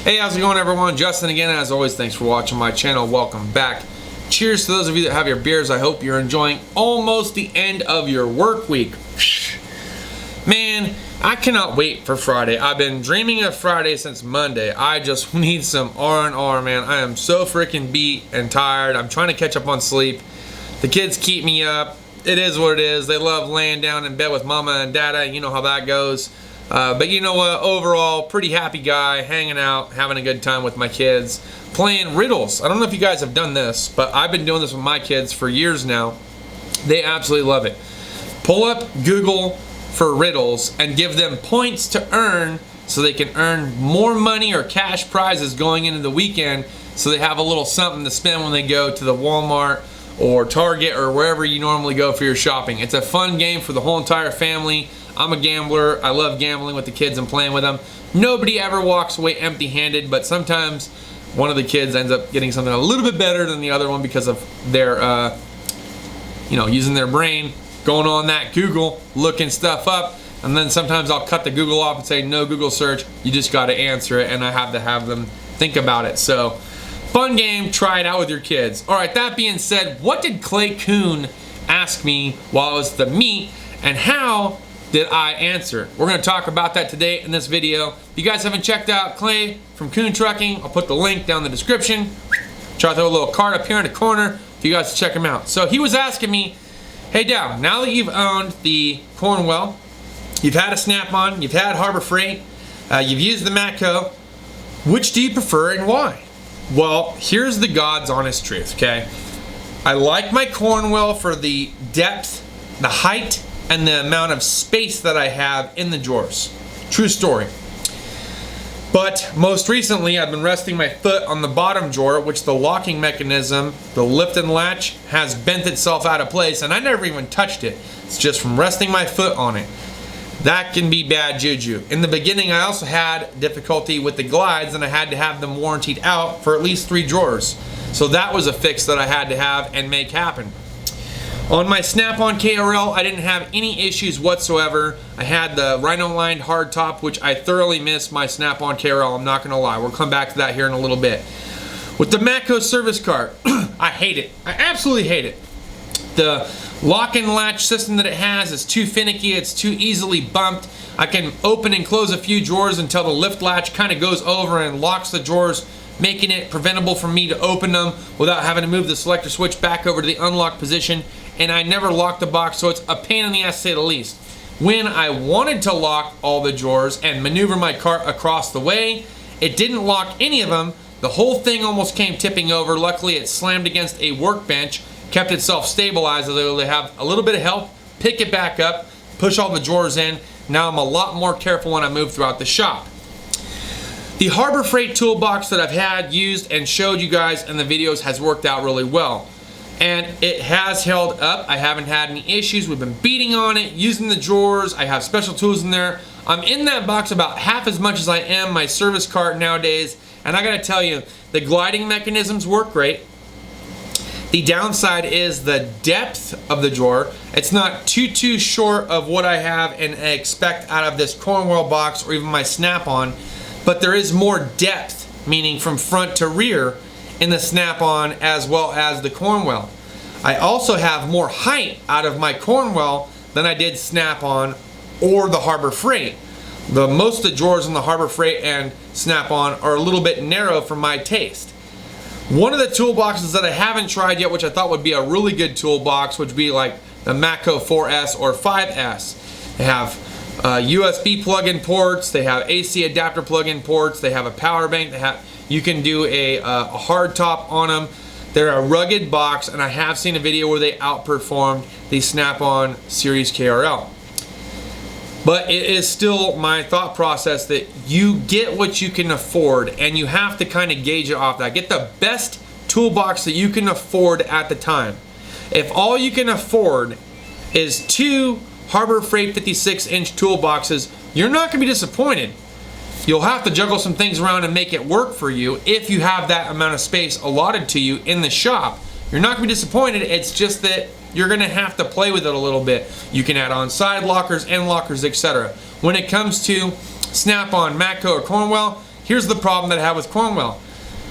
Hey, how's it going, everyone? Justin again. As always, thanks for watching my channel. Welcome back. Cheers to those of you that have your beers. I hope you're enjoying almost the end of your work week. Man, I cannot wait for Friday. I've been dreaming of Friday since Monday. I just need some R&R, man. I am so freaking beat and tired. I'm trying to catch up on sleep. The kids keep me up. It is what it is. They love laying down in bed with mama and dada. You know how that goes. But you know what? Overall, pretty happy guy, hanging out, having a good time with my kids, playing riddles. I don't know if you guys have done this, but I've been doing this with my kids for years now. They absolutely love it. Pull up Google for riddles and give them points to earn so they can earn more money or cash prizes going into the weekend, so they have a little something to spend when they go to the Walmart or Target or wherever you normally go for your shopping. It's a fun game for the whole entire family. I'm a gambler. I love gambling with the kids and playing with them. Nobody ever walks away empty-handed, but sometimes one of the kids ends up getting something a little bit better than the other one because of their, using their brain, going on that Google, looking stuff up, and then sometimes I'll cut the Google off and say, no Google search, you just got to answer it, and I have to have them think about it. So, fun game, try it out with your kids. All right, that being said, what did KOON ask me while I was at the meet, and how did I answer? We're going to talk about that today in this video. If you guys haven't checked out Clay from KOON Trucking, I'll put the link down in the description. Try to throw a little card up here in the corner for you guys to check him out. So he was asking me, hey Dow, now that you've owned the Cornwell, you've had a Snap-on, you've had Harbor Freight, you've used the Matco, which do you prefer and why? Well, here's the God's honest truth, okay? I like my Cornwell for the depth, the height, and the amount of space that I have in the drawers. True story. But most recently, I've been resting my foot on the bottom drawer, which the locking mechanism, the lift and latch, has bent itself out of place, and I never even touched it. It's just from resting my foot on it. That can be bad juju. In the beginning, I also had difficulty with the glides, and I had to have them warrantied out for at least 3 drawers. So that was a fix that I had to have and make happen. On my Snap-on KRL, I didn't have any issues whatsoever. I had the rhino-lined hardtop, which I thoroughly miss my Snap-on KRL, I'm not going to lie. We'll come back to that here in a little bit. With the Matco service cart, I hate it. I absolutely hate it. The lock and latch system that it has is too finicky. It's too easily bumped. I can open and close a few drawers until the lift latch kind of goes over and locks the drawers, making it preventable for me to open them without having to move the selector switch back over to the unlock position. And I never lock the box, so it's a pain in the ass to say the least. When I wanted to lock all the drawers and maneuver my cart across the way, it didn't lock any of them. The whole thing almost came tipping over. Luckily, it slammed against a workbench, kept itself stabilized. I was able to have a little bit of help, pick it back up, push all the drawers in. Now I'm a lot more careful when I move throughout the shop. The Harbor Freight toolbox that I've had used and showed you guys in the videos has worked out really well. And it has held up. I haven't had any issues. We've been beating on it, using the drawers. I have special tools in there. I'm in that box about half as much as I am my service cart nowadays. And I gotta tell you, the gliding mechanisms work great. The downside is the depth of the drawer. It's not too short of what I have and expect out of this Cornwell box or even my Snap-on, but there is more depth, meaning from front to rear, in the Snap-on as well as the Cornwell. I also have more height out of my Cornwell than I did Snap-on or the Harbor Freight. Most of the drawers in the Harbor Freight and Snap-on are a little bit narrow for my taste. One of the toolboxes that I haven't tried yet, which I thought would be a really good toolbox, would be like the Matco 4S or 5S. They have USB plug-in ports, they have AC adapter plug-in ports, they have a power bank, you can do a hard top on them. They're a rugged box, and I have seen a video where they outperformed the Snap-on Series KRL. But it is still my thought process that you get what you can afford, and you have to kind of gauge it off that. Get the best toolbox that you can afford at the time. If all you can afford is 2 Harbor Freight 56-inch toolboxes, you're not going to be disappointed. You'll have to juggle some things around and make it work for you if you have that amount of space allotted to you in the shop. You're not going to be disappointed. It's just that you're going to have to play with it a little bit. You can add on side lockers, end lockers, etc. When it comes to Snap-on, Matco, or Cornwell, here's the problem that I have with Cornwell.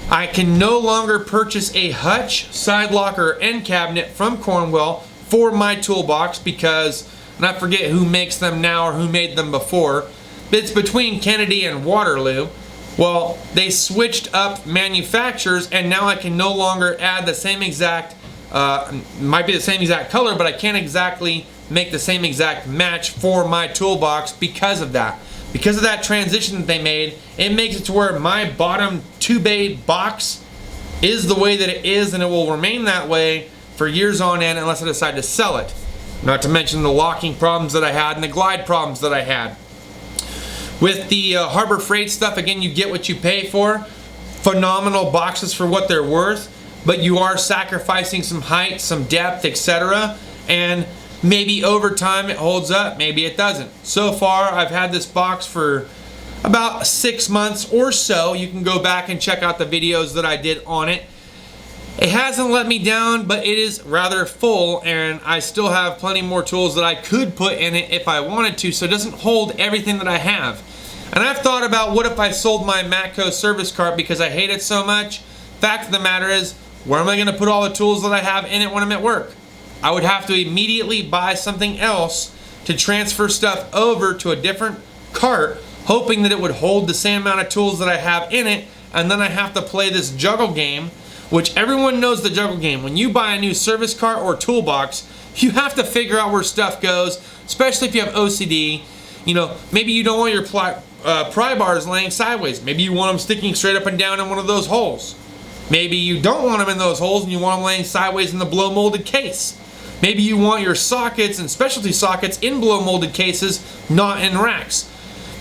I can no longer purchase a hutch, side locker, or end cabinet from Cornwell for my toolbox because, and I forget who makes them now or who made them before, but it's between Kennedy and Waterloo. Well, they switched up manufacturers, and now I can no longer add the same exact, might be the same exact color, but I can't exactly make the same exact match for my toolbox because of that. Because of that transition that they made, it makes it to where my bottom 2-bay box is the way that it is, and it will remain that way for years on end unless I decide to sell it. Not to mention the locking problems that I had and the glide problems that I had. With the Harbor Freight stuff, again, you get what you pay for. Phenomenal boxes for what they're worth, but you are sacrificing some height, some depth, etc. And maybe over time it holds up, maybe it doesn't. So far, I've had this box for about 6 months or so. You can go back and check out the videos that I did on it. It hasn't let me down, but it is rather full, and I still have plenty more tools that I could put in it if I wanted to, so it doesn't hold everything that I have. And I've thought about, what if I sold my Matco service cart because I hate it so much? Fact of the matter is, where am I going to put all the tools that I have in it when I'm at work? I would have to immediately buy something else to transfer stuff over to a different cart, hoping that it would hold the same amount of tools that I have in it, and then I have to play this juggle game, which everyone knows the juggle game. When you buy a new service cart or toolbox, you have to figure out where stuff goes, especially if you have OCD. You know, maybe you don't want your pry bars laying sideways. Maybe you want them sticking straight up and down in one of those holes. Maybe you don't want them in those holes and you want them laying sideways in the blow molded case. Maybe you want your sockets and specialty sockets in blow molded cases, not in racks.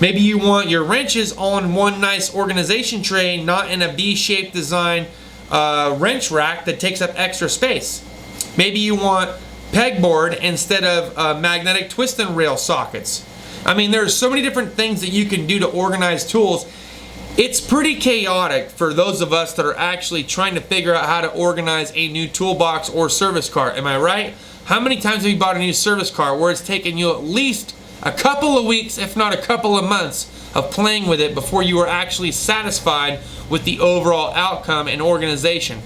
Maybe you want your wrenches on one nice organization tray, not in a V-shaped design wrench rack that takes up extra space. Maybe you want pegboard instead of magnetic twist and rail sockets. I mean, there's so many different things that you can do to organize tools. It's pretty chaotic for those of us that are actually trying to figure out how to organize a new toolbox or service cart. Am I right? How many times have you bought a new service cart where it's taken you at least a couple of weeks, if not a couple of months, of playing with it before you were actually satisfied with the overall outcome and organization?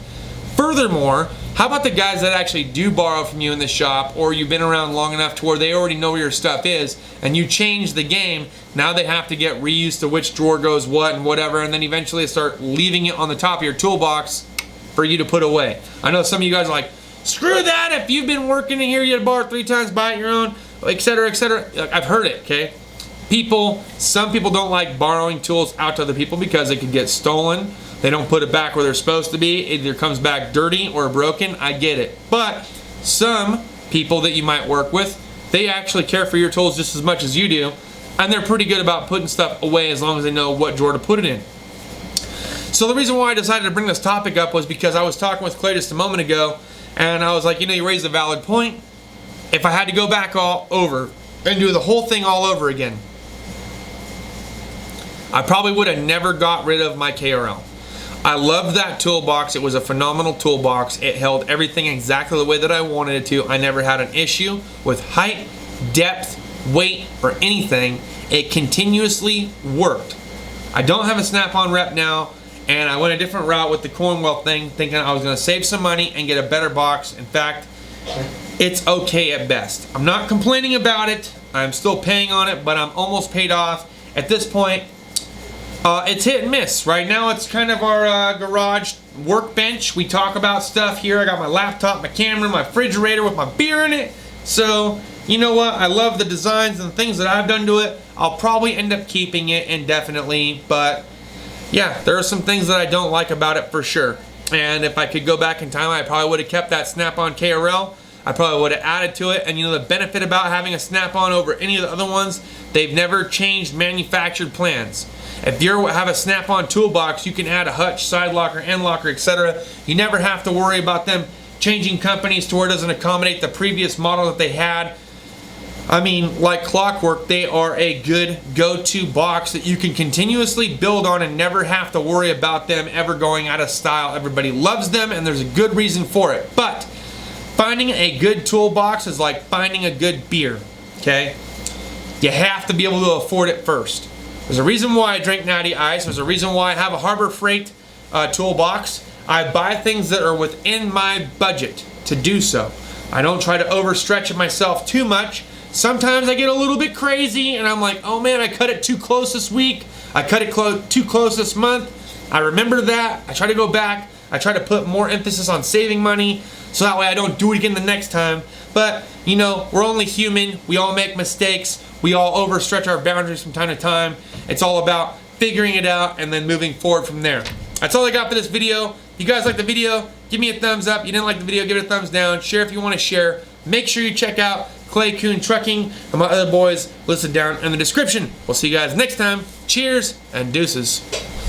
Furthermore, how about the guys that actually do borrow from you in the shop, or you've been around long enough to where they already know where your stuff is, and you change the game, now they have to get reused to which drawer goes what and whatever, and then eventually start leaving it on the top of your toolbox for you to put away. I know some of you guys are like, screw that, if you've been working in here, you had to borrow 3 times, buy it your own, etc., etc. I've heard it, okay? Some people don't like borrowing tools out to other people because it could get stolen. They don't put it back where they're supposed to be. It either comes back dirty or broken. I get it. But some people that you might work with, they actually care for your tools just as much as you do, and they're pretty good about putting stuff away as long as they know what drawer to put it in. So the reason why I decided to bring this topic up was because I was talking with Clay just a moment ago, and I was like, you know, you raised a valid point. If I had to go back all over and do the whole thing all over again, I probably would have never got rid of my KRL. I loved that toolbox. It was a phenomenal toolbox. It held everything exactly the way that I wanted it to. I never had an issue with height, depth, weight, or anything. It continuously worked. I don't have a snap-on rep now, and I went a different route with the Cornwell thing, thinking I was going to save some money and get a better box. In fact, it's okay at best. I'm not complaining about it. I'm still paying on it, but I'm almost paid off. At this point, it's hit and miss. Right now it's kind of our garage workbench. We talk about stuff here. I got my laptop, my camera, my refrigerator with my beer in it. So, you know what? I love the designs and the things that I've done to it. I'll probably end up keeping it indefinitely, but yeah, there are some things that I don't like about it for sure. And if I could go back in time, I probably would have kept that snap-on KRL. I probably would have added to it. And you know the benefit about having a snap-on over any of the other ones, they've never changed manufactured plans. If you have a snap-on toolbox, you can add a hutch, side locker, end locker, etc. You never have to worry about them changing companies to where it doesn't accommodate the previous model that they had. I mean, like clockwork, they are a good go-to box that you can continuously build on and never have to worry about them ever going out of style. Everybody loves them, and there's a good reason for it. But finding a good toolbox is like finding a good beer, okay? You have to be able to afford it first. There's a reason why I drink Natty Ice. There's a reason why I have a Harbor Freight toolbox. I buy things that are within my budget to do so. I don't try to overstretch myself too much. Sometimes I get a little bit crazy and I'm like, oh man, I cut it too close this week. I cut it too close this month. I remember that. I try to go back. I try to put more emphasis on saving money so that way I don't do it again the next time. But, you know, we're only human. We all make mistakes. We all overstretch our boundaries from time to time. It's all about figuring it out and then moving forward from there. That's all I got for this video. If you guys like the video, give me a thumbs up. If you didn't like the video, give it a thumbs down. Share if you want to share. Make sure you check out KOON Trucking and my other boys listed down in the description. We'll see you guys next time. Cheers and deuces.